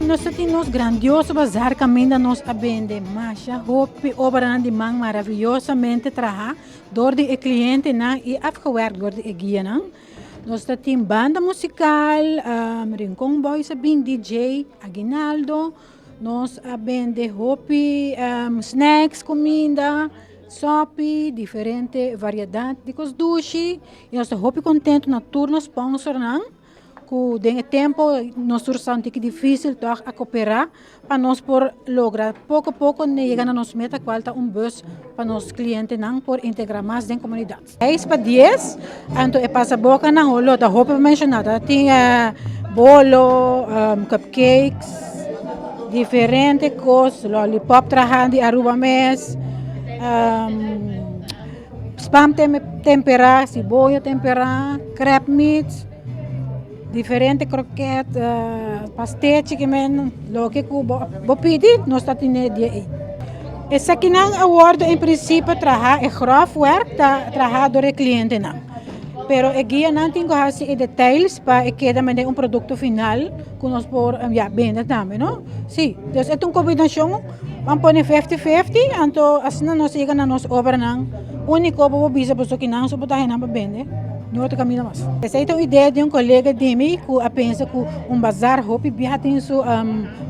nós temos grandioso bazar caminho nós a vender, mas já hope obra de man maravilhosamente traha door de cliente na e afgewerkt door de guia na. Nós temos banda musical, Rincon Boys bem DJ, Aguinaldo, nós a vender hope snacks, comida, sopi, diferente variedade de coisas doce, e nós hope contento na turno sponsor na. Com o tempo, nós surgiu que difícil a cooperar para nós por lograr pouco a pouco chegar a nossa meta qual está bus para nossos clientes não por integrar mais dentro da comunidade. 10 para 10, então é passa boca na rolo, da roupa mencionada, tem bolo, cupcakes, diferentes coisas, lollipop trajando de Aruba mês, spam temperado, cebola temperada, crepe meats, diferente croquete, pastete que men, lo que bo pedir, nós está tendo dia aí. Esse aqui não award em princípio trabalha é grof werk, trabalha do cliente não. Pero a guia não tem que detalhes para que também produto final que nós por vender também, não? Sim, então é uma combinação, vamos pôr 50-50, então assim nós chega na nossa obra não, único para bisa para que não suportar não para vender. Não outro caminho mais. Essa é uma ideia de colega de mim que pensa que bazar hopi biha tem su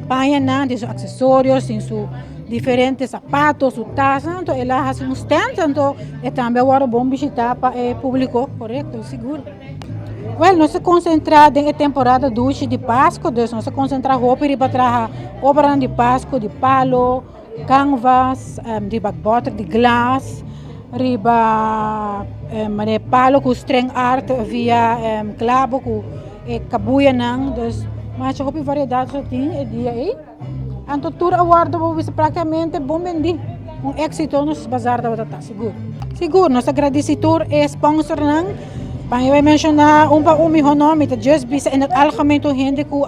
panha tem seus acessórios, tem su diferentes sapatos, su taça, então ela faz stand, então é também agora bom visitar para o público, correto, seguro. Well, nós se concentramos na temporada de Páscoa, então nós se concentramos hopi para trabalhar obra de Páscoa, de palo, canvas, de backbottle, de glass, riba palo com string art via clavo com kabuya nang dus mas hopi variedade só tem é dia aí então tour award do praticamente bom vendi éxito nos bazar da batata seguro nosso agradecedor é sponsor nang para eu mencionar para meu nome tá just bisa en het algemeen to gente que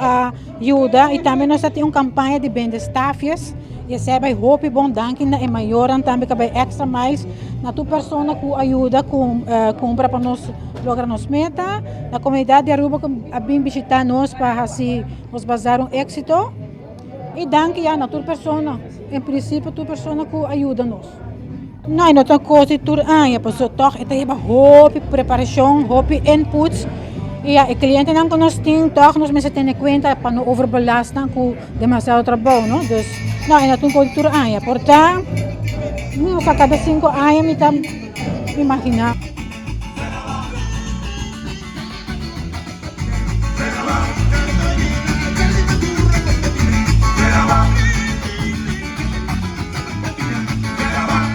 ajuda e também nós temos campanha de venda stafias e recebe hope bom danke na e maior também que vai extra mais na tua pessoa que ajuda com compra para nós lograr nos meta na comunidade de Aruba que vem visitar nós para assim nos bazar éxito e danke na tua pessoa em princípio tua pessoa que ajuda nós não tem coisa tudo a pessoa toca e tem hope preparação hope inputs e o cliente não nós tem toca nós me tem conta para não overbelastar com demasiado trabalho não dus não é tudo coisa tudo portanto não a cada 5 anos me imaginar